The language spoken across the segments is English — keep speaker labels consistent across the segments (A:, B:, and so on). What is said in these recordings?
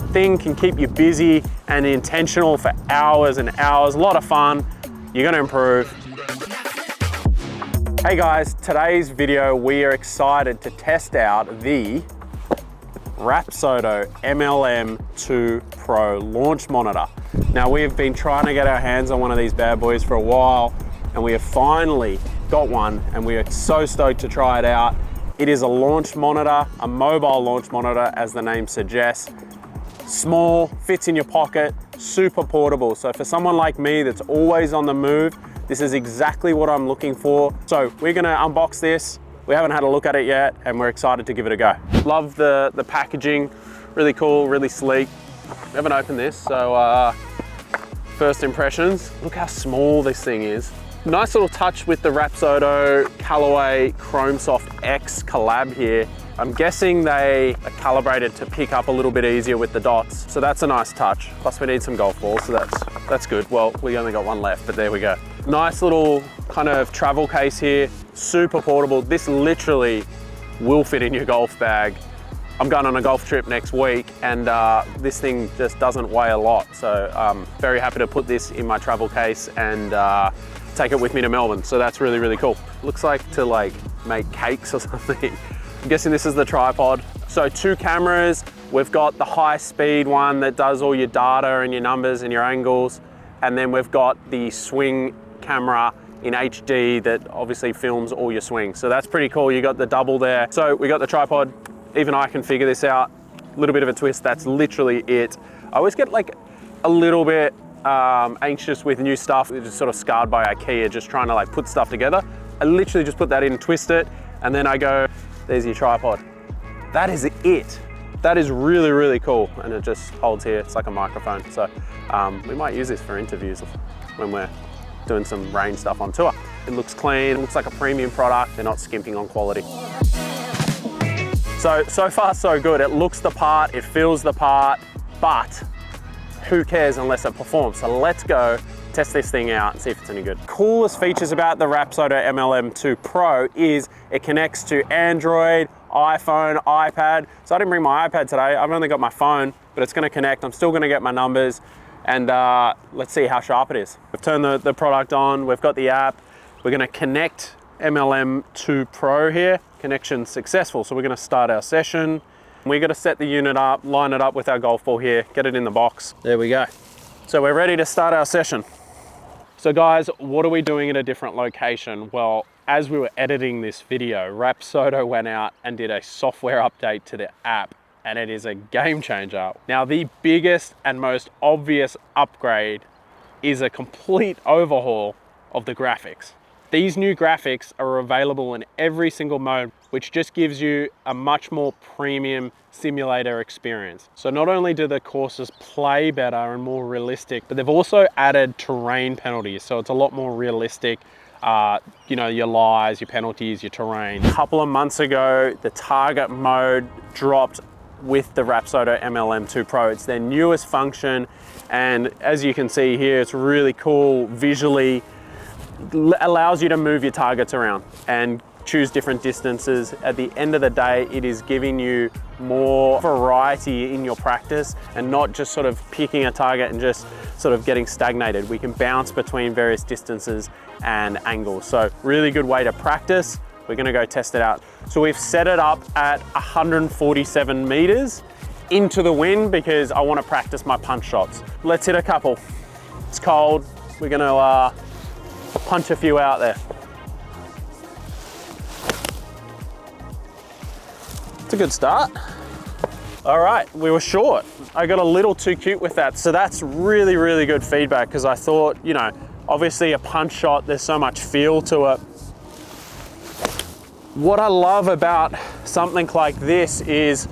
A: thing can keep you busy and intentional for hours and hours. A lot of fun. You're gonna improve. Hey guys, today's video, we are excited to test out the Rapsodo MLM2Pro Launch Monitor. Now, we have been trying to get our hands on one of these bad boys for a while, and we have finally got one, and we are so stoked to try it out. It is a launch monitor, a mobile launch monitor, as the name suggests. Small, fits in your pocket, super portable. So for someone like me that's always on the move, this is exactly what I'm looking for. So we're gonna unbox this. We haven't had a look at it yet, and we're excited to give it a go. Love the packaging, really cool, really sleek. We haven't opened this, so first impressions. Look how small this thing is. Nice little touch with the Rapsodo Callaway Chrome Soft X collab here. I'm guessing they are calibrated to pick up a little bit easier with the dots. So that's a nice touch. Plus we need some golf balls, so that's good. Well, we only got one left, but there we go. Nice little kind of travel case here. Super portable. This literally will fit in your golf bag. I'm going on a golf trip next week, and this thing just doesn't weigh a lot. So I'm very happy to put this in my travel case and take it with me to Melbourne. So that's really, really cool. Looks like to make cakes or something. I'm guessing this is the tripod. So 2 cameras. We've got the high speed one that does all your data and your numbers and your angles. And then we've got the swing camera in HD that obviously films all your swings. So that's pretty cool. You got the double there. So we got the tripod. Even I can figure this out. A little bit of a twist, that's literally it. I always get a little bit anxious with new stuff. It's just sort of scarred by IKEA, just trying to put stuff together. I literally just put that in, twist it, and then I go, there's your tripod. That is it. That is really, really cool. And it just holds here, it's like a microphone. So we might use this for interviews when we're doing some rain stuff on tour. It looks clean, it looks like a premium product. They're not skimping on quality. So far so good. It looks the part, it feels the part, but who cares unless it performs? So let's go test this thing out and see if it's any good. Coolest features about the Rapsodo MLM2Pro is it connects to Android, iPhone, iPad. So I didn't bring my iPad today. I've only got my phone, but it's gonna connect. I'm still gonna get my numbers, and let's see how sharp it is. We've turned the product on. We've got the app. We're gonna connect MLM2Pro here. Connection successful. So we're gonna start our session. We gotta set the unit up, line it up with our golf ball here, get it in the box. There we go. So we're ready to start our session. So guys, what are we doing at a different location? Well, as we were editing this video, Rapsodo went out and did a software update to the app, and it is a game changer. Now, the biggest and most obvious upgrade is a complete overhaul of the graphics. These new graphics are available in every single mode, which just gives you a much more premium simulator experience. So not only do the courses play better and more realistic, but they've also added terrain penalties. So it's a lot more realistic. You know, your lies, your penalties, your terrain. A couple of months ago, the target mode dropped with the Rapsodo MLM2Pro. It's their newest function. And as you can see here, it's really cool visually. Allows you to move your targets around and choose different distances. At the end of the day, it is giving you more variety in your practice and not just sort of picking a target and just sort of getting stagnated. We can bounce between various distances and angles. So really good way to practice. We're gonna go test it out. So we've set it up at 147 meters into the wind because I wanna practice my punch shots. Let's hit a couple. It's cold. We're gonna punch a few out there. It's a good start. All right, we were short. I got a little too cute with that. So that's really, really good feedback because I thought, you know, obviously a punch shot, there's so much feel to it. What I love about something like this is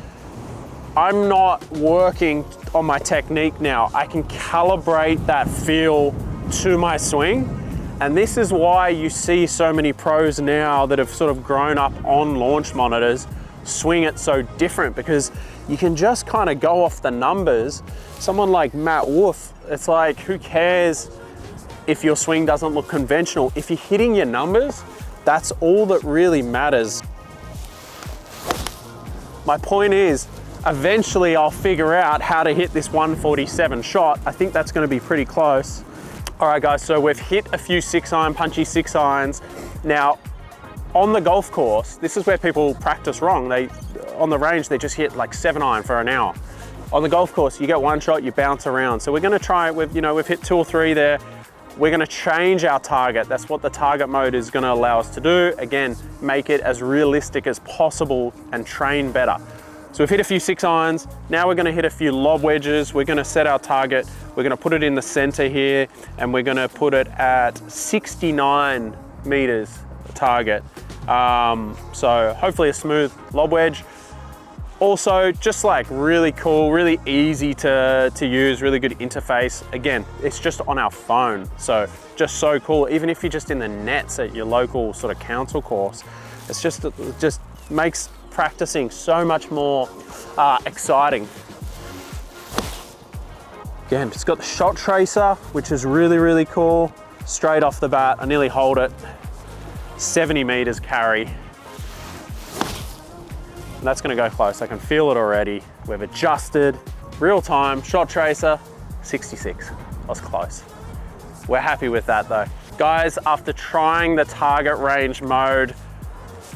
A: I'm not working on my technique now. I can calibrate that feel to my swing. And this is why you see so many pros now that have sort of grown up on launch monitors swing it so different, because you can just kind of go off the numbers. Someone like Matt Wolf, it's like, who cares if your swing doesn't look conventional? If you're hitting your numbers, that's all that really matters. My point is, eventually I'll figure out how to hit this 147 shot. I think that's gonna be pretty close. All right guys, so we've hit a few 6-iron, punchy 6-irons. Now, on the golf course, this is where people practice wrong. On the range, they just hit like 7-iron for an hour. On the golf course, you get one shot, you bounce around. So we're gonna try, we've hit 2 or 3 there. We're gonna change our target. That's what the target mode is gonna allow us to do. Again, make it as realistic as possible and train better. So we've hit a few 6-irons. Now we're gonna hit a few lob wedges. We're gonna set our target. We're gonna put it in the center here, and we're gonna put it at 69 meters target. So hopefully a smooth lob wedge. Also, just like really cool, really easy to use, really good interface. Again, it's just on our phone. So just so cool. Even if you're just in the nets at your local sort of council course, it just makes practicing so much more exciting. Again, it's got the shot tracer, which is really, really cool. Straight off the bat, I nearly hold it. 70 meters carry. And that's gonna go close. I can feel it already. We've adjusted, real time, shot tracer, 66. That's close. We're happy with that though. Guys, after trying the target range mode,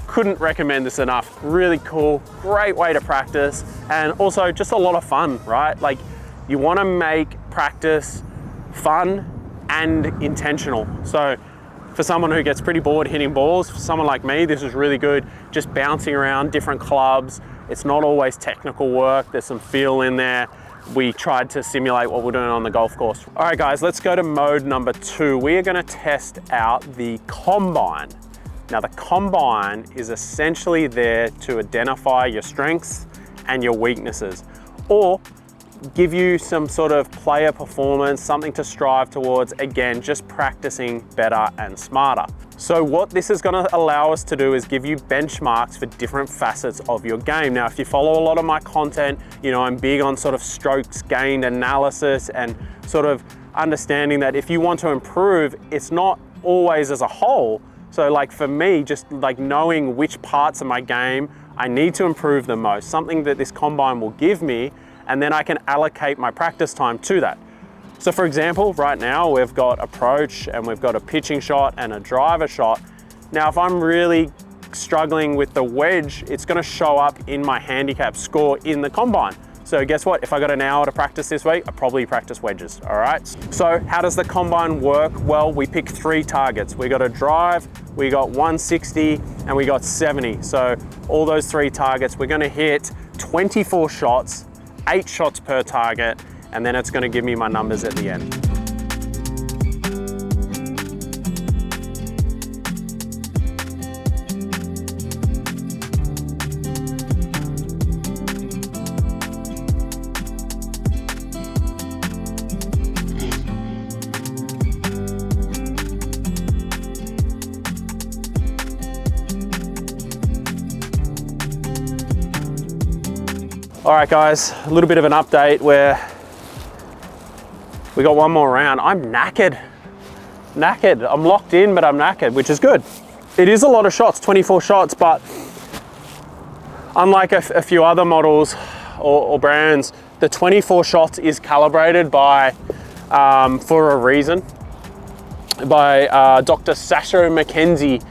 A: couldn't recommend this enough. Really cool, great way to practice, and also just a lot of fun, right? Like, you wanna make practice fun and intentional. So for someone who gets pretty bored hitting balls, for someone like me, this is really good. Just bouncing around different clubs. It's not always technical work. There's some feel in there. We tried to simulate what we're doing on the golf course. All right guys, let's go to mode number 2. We are gonna test out the combine. Now the combine is essentially there to identify your strengths and your weaknesses, or give you some sort of player performance, something to strive towards. Again, just practicing better and smarter. So what this is gonna allow us to do is give you benchmarks for different facets of your game. Now, if you follow a lot of my content, I'm big on sort of strokes gained analysis and sort of understanding that if you want to improve, it's not always as a whole. So like for me, just like knowing which parts of my game I need to improve the most, something that this combine will give me, and then I can allocate my practice time to that. So for example, right now we've got approach and we've got a pitching shot and a driver shot. Now, if I'm really struggling with the wedge, it's gonna show up in my handicap score in the combine. So guess what? If I got an hour to practice this week, I probably practice wedges, all right? So how does the combine work? Well, we pick 3 targets. We got a drive, we got 160, and we got 70. So all those 3 targets, we're gonna hit 24 shots, 8 shots per target, and then it's gonna give me my numbers at the end. All right guys, a little bit of an update where we got one more round. I'm knackered. I'm locked in, but I'm knackered, which is good. It is a lot of shots, 24 shots, but unlike a few other models or brands, the 24 shots is calibrated by, for a reason, by Dr. Sasha McKenzie.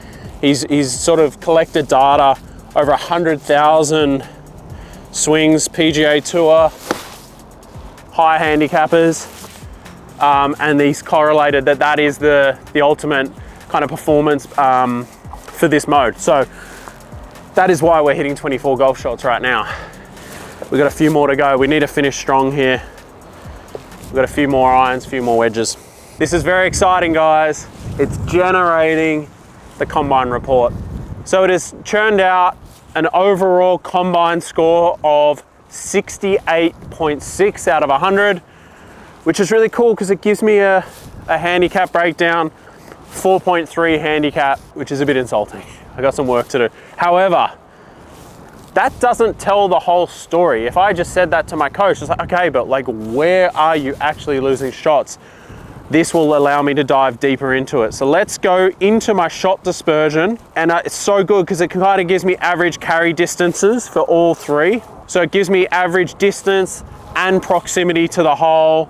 A: He's sort of collected data over 100,000 swings, PGA Tour, high handicappers, and he's correlated that is the ultimate kind of performance for this mode. So that is why we're hitting 24 golf shots right now. We've got a few more to go. We need to finish strong here. We've got a few more irons, a few more wedges. This is very exciting, guys. It's generating the combine report. So it has churned out an overall combine score of 68.6 out of 100, which is really cool because it gives me a handicap breakdown, 4.3 handicap, which is a bit insulting. I got some work to do. However, that doesn't tell the whole story. If I just said that to my coach, it's like, okay, but like, where are you actually losing shots? This will allow me to dive deeper into it. So let's go into my shot dispersion. And it's so good because it kind of gives me average carry distances for all 3. So it gives me average distance and proximity to the hole,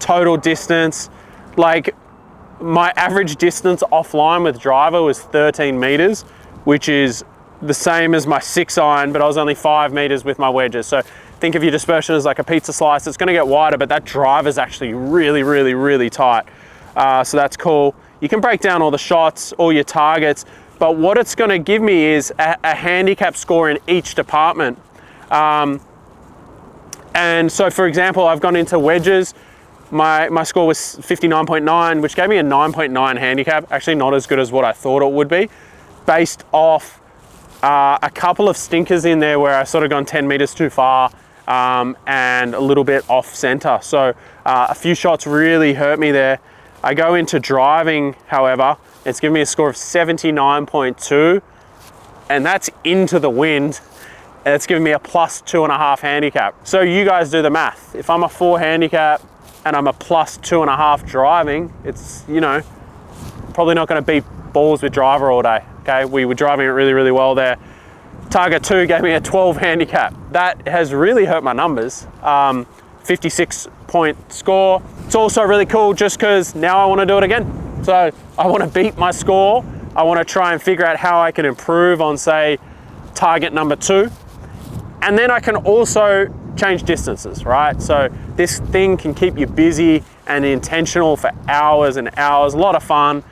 A: total distance. Like my average distance offline with driver was 13 meters, which is the same as my 6-iron, but I was only 5 meters with my wedges. So think of your dispersion as like a pizza slice. It's gonna get wider, but that driver's actually really, really, really tight. So that's cool. You can break down all the shots, all your targets, but what it's gonna give me is a handicap score in each department. And so for example, I've gone into wedges. My score was 59.9, which gave me a 9.9 handicap. Actually not as good as what I thought it would be, based off a couple of stinkers in there where I sort of gone 10 meters too far and a little bit off center. So a few shots really hurt me there. I go into driving, however, it's given me a score of 79.2, and that's into the wind. And it's giving me a plus 2.5 handicap. So you guys do the math. If I'm a 4 handicap and I'm a plus 2.5 driving, it's, you know, probably not gonna beat balls with driver all day, okay? We were driving it really, really well there. Target 2 gave me a 12 handicap. That has really hurt my numbers. 56-point score. It's also really cool just because now I wanna do it again. So I wanna beat my score. I wanna try and figure out how I can improve on, say, target number 2. And then I can also change distances, right? So this thing can keep you busy and intentional for hours and hours. A lot of fun.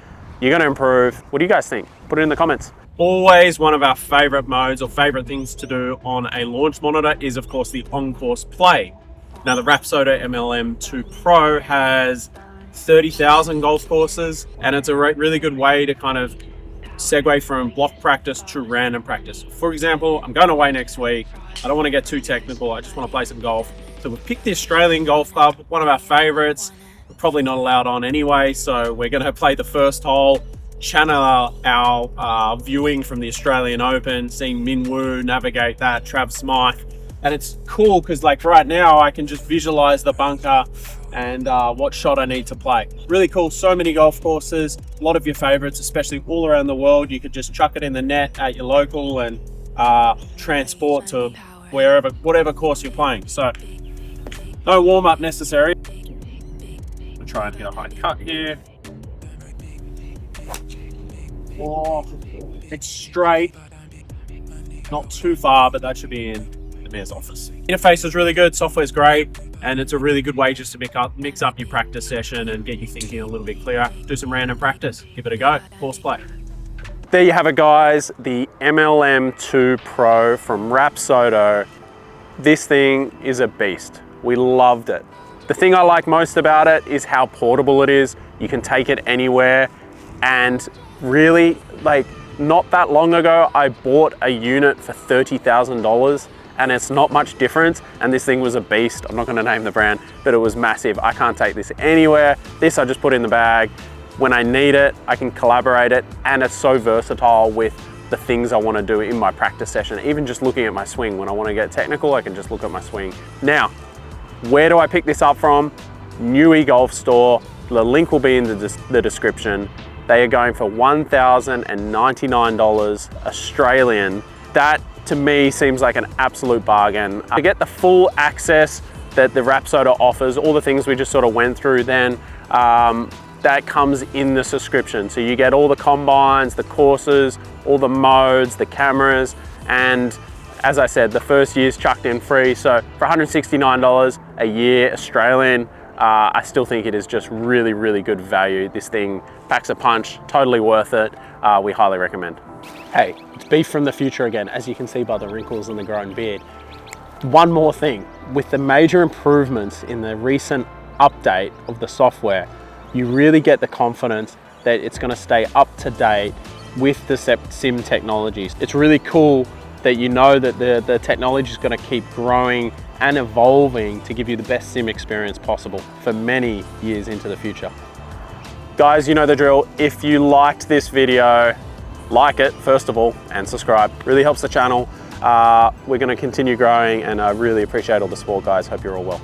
A: You're gonna improve. What do you guys think? Put it in the comments. Always one of our favorite modes or favorite things to do on a launch monitor is of course the on-course play. Now the Rapsodo MLM2Pro has 30,000 golf courses, and it's a really good way to kind of segue from block practice to random practice. For example, I'm going away next week. I don't want to get too technical. I just want to play some golf. So we've picked the Australian Golf Club, one of our favorites. We're probably not allowed on anyway, so we're going to play the first hole, channel our viewing from the Australian Open, seeing Min Woo navigate that, Trav Smythe. And it's cool because like right now I can just visualize the bunker and what shot I need to play. Really cool, so many golf courses, a lot of your favorites, especially all around the world. You could just chuck it in the net at your local and transport to wherever, whatever course you're playing. So no warm up necessary. I'll try and get a high cut here. Oh, it's straight, not too far, but that should be in the mayor's office. Interface is really good, software's great, and it's a really good way just to mix up your practice session and get you thinking a little bit clearer. Do some random practice, give it a go, course play. There you have it guys, the MLM2 Pro from Rapsodo. This thing is a beast. We loved it. The thing I like most about it is how portable it is. You can take it anywhere, and really, like, not that long ago, I bought a unit for $30,000 and it's not much difference. And this thing was a beast. I'm not gonna name the brand, but it was massive. I can't take this anywhere. This I just put in the bag. When I need it, I can collaborate it, and it's so versatile with the things I wanna do in my practice session. Even just looking at my swing, when I wanna get technical, I can just look at my swing. Now, where do I pick this up from? Newey Golf Store. The link will be in the description. They are going for $1,099 Australian. That to me seems like an absolute bargain. To get the full access that the Rapsodo offers, all the things we just sort of went through then, that comes in the subscription. So you get all the combines, the courses, all the modes, the cameras, and as I said, the first year's chucked in free. So for $169 a year Australian, I still think it is just really, really good value. This thing packs a punch, totally worth it. We highly recommend. Hey, it's beef from the future again, as you can see by the wrinkles and the growing beard. One more thing, with the major improvements in the recent update of the software, you really get the confidence that it's gonna stay up to date with the sim technologies. It's really cool that you know that the technology is gonna keep growing and evolving to give you the best sim experience possible for many years into the future. Guys, you know the drill. If you liked this video, like it first of all and subscribe. Really helps the channel. We're going to continue growing, and I really appreciate all the support, guys. Hope you're all well.